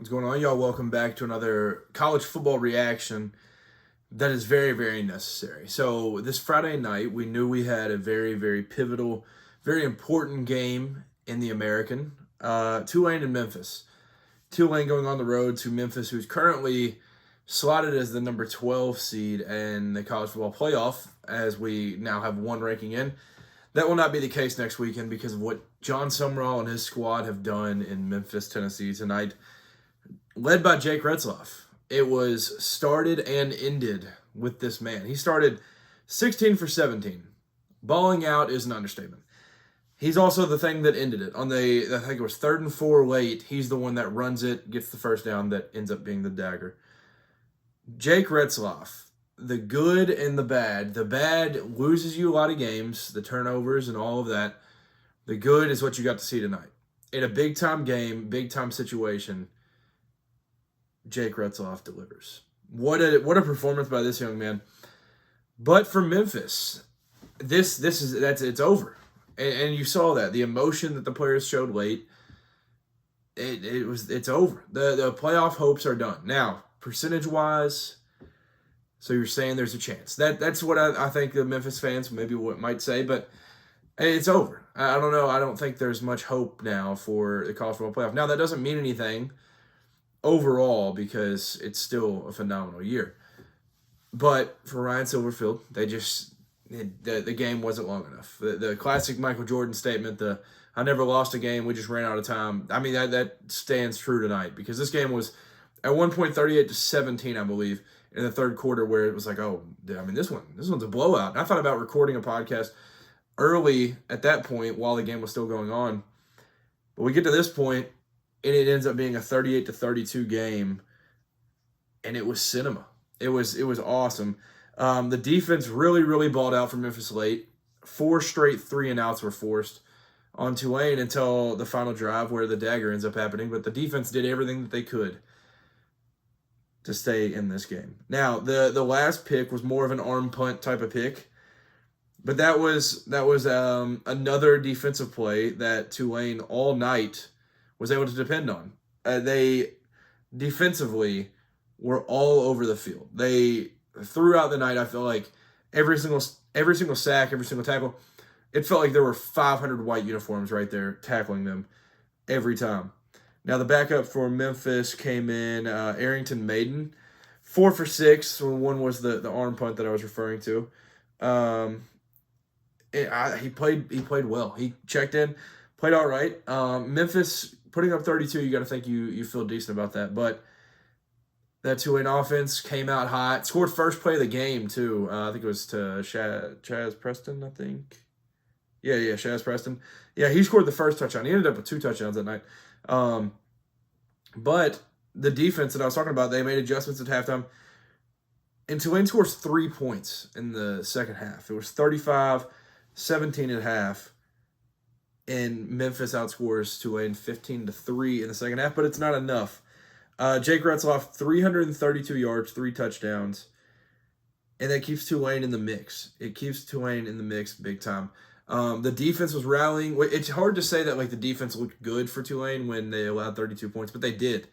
What's going on, y'all? Welcome back to another college football reaction that is very, very necessary. So, this Friday night, we knew we had a very, very pivotal, very important game in the American. Tulane and Memphis. Tulane going on the road to Memphis, who's currently slotted as the number 12 seed in the college football playoff, as we now have one ranking in. That will not be the case next weekend because of what John Sumrall and his squad have done in Memphis, Tennessee tonight, led by Jake Retzloff. It was started and ended with this man. He started 16 for 17. Balling out is an understatement. He's also the thing that ended it. I think it was 3rd and 4 late, he's the one that runs it, gets the first down that ends up being the dagger. Jake Retzloff, the good and the bad. The bad loses you a lot of games, the turnovers and all of that. The good is what you got to see tonight. In a big-time game, big-time situation, Jake Retzloff delivers. What a performance by this young man. But for Memphis, it's over. And you saw that. The emotion that the players showed late, it's over. The playoff hopes are done. Now, percentage-wise, so you're saying there's a chance. That's what I think the Memphis fans maybe might say, but it's over. I don't know. I don't think there's much hope now for the college football playoff. Now, that doesn't mean anything overall because it's still a phenomenal year. But for Ryan Silverfield, the game wasn't long enough. The classic Michael Jordan statement, I never lost a game, we just ran out of time. I mean, that stands true tonight because this game was at one point 38-17, I believe, in the third quarter, where it was like, oh, I mean, this one's a blowout. And I thought about recording a podcast early at that point while the game was still going on. But we get to this point, and it ends up being a 38-32 game, and it was cinema. It was awesome. The defense really, really balled out for Memphis late. 4 straight 3-and-outs were forced on Tulane until the final drive where the dagger ends up happening. But the defense did everything that they could to stay in this game. Now, the last pick was more of an arm punt type of pick. But that was another defensive play that Tulane all night was able to depend on. They defensively were all over the field. They throughout the night, I feel like every single sack, every single tackle, it felt like there were 500 white uniforms right there tackling them every time. Now the backup for Memphis came in, Arrington Maiden, 4 for 6. One was the arm punt that I was referring to. He played well. He checked in, played all right. Memphis putting up 32, you got to think you feel decent about that. But that Tulane offense came out hot. Scored first play of the game, too. I think it was to Chaz Preston, I think. Yeah, Chaz Preston. Yeah, he scored the first touchdown. He ended up with 2 touchdowns that night. But the defense that I was talking about, they made adjustments at halftime. And Tulane scores 3 points in the second half. It was 35-17 at half. And Memphis outscores Tulane 15-3 in the second half, but it's not enough. Jake Retzloff, 332 yards, 3 touchdowns, and that keeps Tulane in the mix. It keeps Tulane in the mix big time. The defense was rallying. It's hard to say that the defense looked good for Tulane when they allowed 32 points, but they did.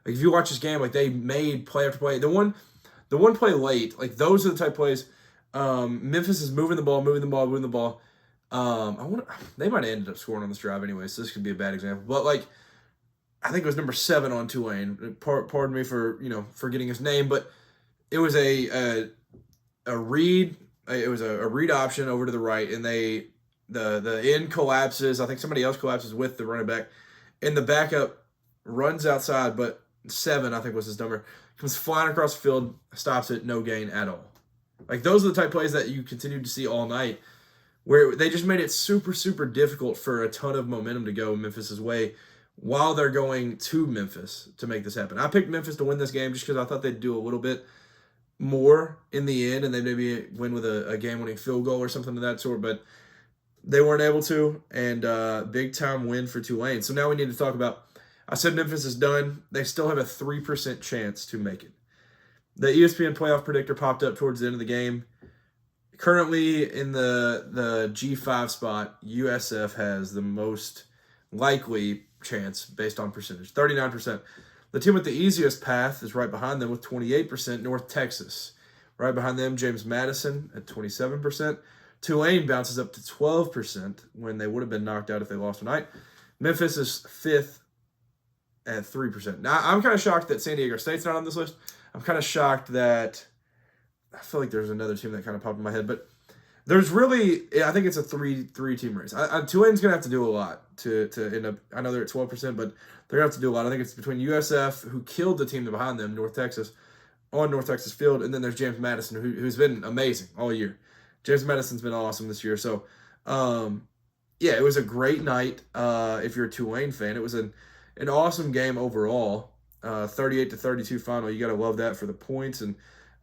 If you watch this game, they made play after play. The one play late, those are the type of plays. Memphis is moving the ball. They might have ended up scoring on this drive anyway, so this could be a bad example. But I think it was number 7 on Tulane. Pardon me for forgetting his name, but it was a read. It was a read option over to the right, and the end collapses. I think somebody else collapses with the running back, and the backup runs outside. But 7, I think was his number, comes flying across the field, stops it, no gain at all. Those are the type of plays that you continue to see all night, where they just made it super, super difficult for a ton of momentum to go Memphis's way while they're going to Memphis to make this happen. I picked Memphis to win this game just because I thought they'd do a little bit more in the end and they'd maybe win with a game-winning field goal or something of that sort, but they weren't able to, and big-time win for Tulane. So now we need to talk about, I said Memphis is done. They still have a 3% chance to make it. The ESPN playoff predictor popped up towards the end of the game. Currently in the G5 spot, USF has the most likely chance based on percentage, 39%. The team with the easiest path is right behind them with 28%, North Texas. Right behind them, James Madison at 27%. Tulane bounces up to 12% when they would have been knocked out if they lost tonight. Memphis is 5th at 3%. Now, I'm kind of shocked that San Diego State's not on this list. I'm kind of shocked that I feel like there's another team that kind of popped in my head, but there's really, I think it's a three team race. Tulane's gonna have to do a lot to end up. I know they're at 12%, but they're gonna have to do a lot. I think it's between USF, who killed the team behind them, North Texas, on North Texas Field, and then there's James Madison, who's been amazing all year. James Madison's been awesome this year. So, yeah, it was a great night. If you're a Tulane fan, it was an awesome game overall. 38-32 final. You got to love that for the points. And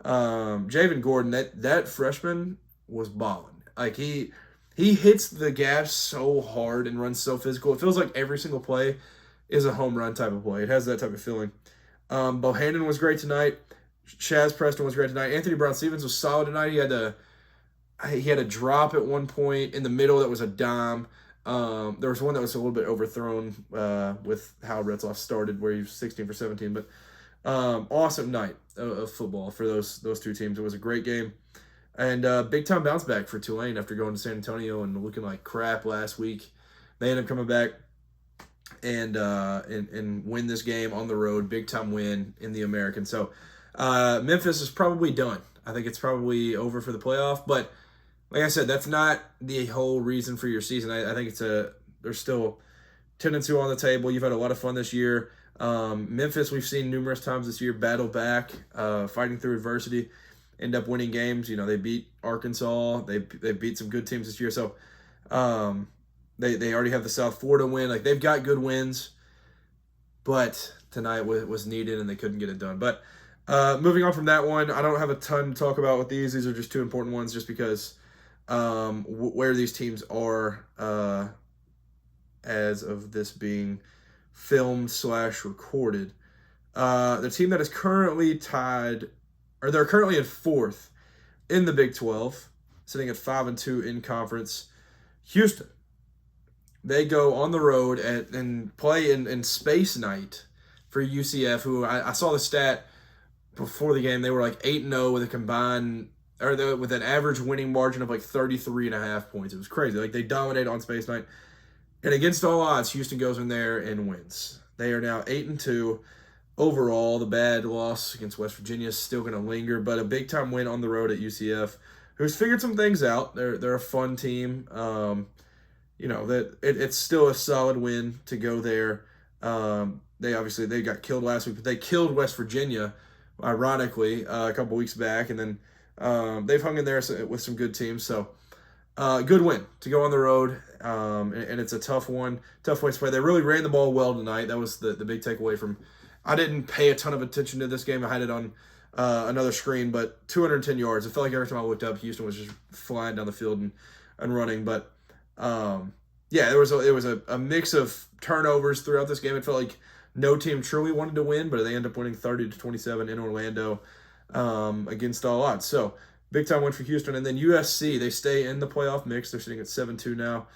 Javen Gordon, that freshman was balling. Like he hits the gas so hard and runs so physical. It feels like every single play is a home run type of play. It has that type of feeling. Bohannon was great tonight. Chaz Preston was great tonight. Anthony Brown-Stevens was solid tonight. He had a drop at one point in the middle that was a dime. There was one that was a little bit overthrown with how Retzloff started, where he was 16 for 17. But awesome night of football for those two teams. It was a great game. And big time bounce back for Tulane after going to San Antonio and looking like crap last week. They ended up coming back and win this game on the road. Big time win in the American. So Memphis is probably done. I think it's probably over for the playoff. But like I said, that's not the whole reason for your season. I think there's still 10-2 on the table. You've had a lot of fun this year. Memphis, we've seen numerous times this year battle back, fighting through adversity, end up winning games. You know, they beat Arkansas. They beat some good teams this year. So they already have the South Florida win. Like, they've got good wins, but tonight was needed and they couldn't get it done. But moving on from that one, I don't have a ton to talk about with these. These are just two important ones just because where these teams are as of this being filmed/recorded. The team that is currently tied, or they're currently in 4th in the Big 12, sitting at 5-2 in conference. Houston. They go on the road and play in Space Night for UCF, who I saw the stat before the game. They were like 8-0 with a combined, with an average winning margin of like 33.5 points. It was crazy. Like, they dominate on Space Night. And against all odds, Houston goes in there and wins. They are now 8-2 overall. The bad loss against West Virginia is still going to linger, but a big time win on the road at UCF, who's figured some things out. They're a fun team. You know that it's still a solid win to go there. They got killed last week, but they killed West Virginia, ironically, a couple weeks back, and then they've hung in there with some good teams. So good win to go on the road, and it's a tough one, tough place to play. They really ran the ball well tonight. That was the big takeaway from. I didn't pay a ton of attention to this game. I had it on another screen, but 210 yards. It felt like every time I looked up, Houston was just flying down the field and running. But yeah, it was a mix of turnovers throughout this game. It felt like no team truly wanted to win, but they ended up winning 30-27 in Orlando against all odds. So big time win for Houston. And then USC, they stay in the playoff mix. They're sitting at 7-2 now.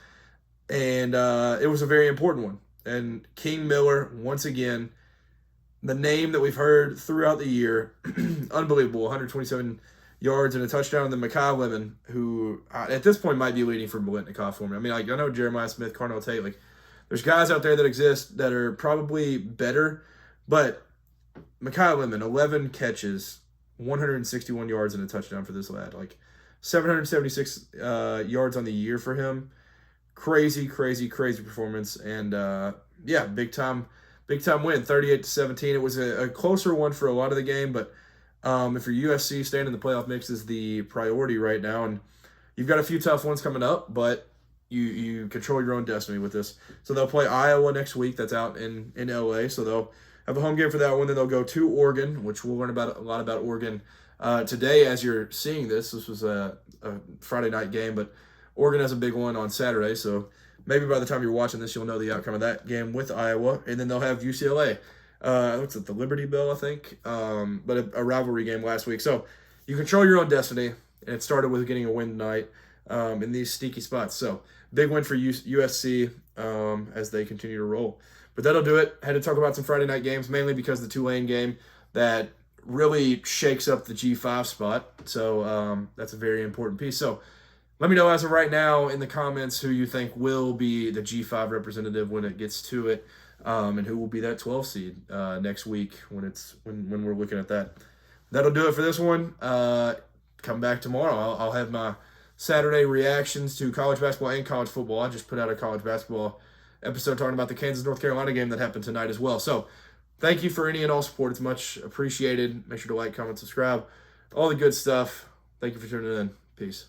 And it was a very important one. And King Miller, once again, the name that we've heard throughout the year, unbelievable, 127 yards and a touchdown. And then Mekhi Lemon, who at this point might be leading for Biletnikoff for me. I mean, I know Jeremiah Smith, Carnell Tate, like, there's guys out there that exist that are probably better, but Mekhi Lemon, 11 catches, 161 yards and a touchdown for this lad. Like, 776 yards on the year for him. Crazy performance. And, yeah, big time win, 38-17. It was a closer one for a lot of the game, but if you're USC, staying in the playoff mix is the priority right now. And you've got a few tough ones coming up, but you control your own destiny with this. So they'll play Iowa next week. That's out in LA. So they'll have a home game for that one. Then they'll go to Oregon, which we'll learn a lot about Oregon today as you're seeing this. This was a Friday night game, but Oregon has a big one on Saturday. So maybe by the time you're watching this, you'll know the outcome of that game with Iowa. And then they'll have UCLA. What's it, the Liberty Bell, I think? But a rivalry game last week. So you control your own destiny. And it started with getting a win tonight in these sneaky spots. So big win for USC as they continue to roll. But that'll do it. Had to talk about some Friday night games, mainly because the Tulane game that really shakes up the G5 spot. So that's a very important piece. So let me know as of right now in the comments who you think will be the G5 representative when it gets to it, and who will be that 12 seed next week when we're looking at that. That'll do it for this one. Come back tomorrow. I'll have my Saturday reactions to college basketball and college football. I just put out a college basketball episode talking about the Kansas-North Carolina game that happened tonight as well. So thank you for any and all support. It's much appreciated. Make sure to like, comment, subscribe, all the good stuff. Thank you for tuning in. Peace.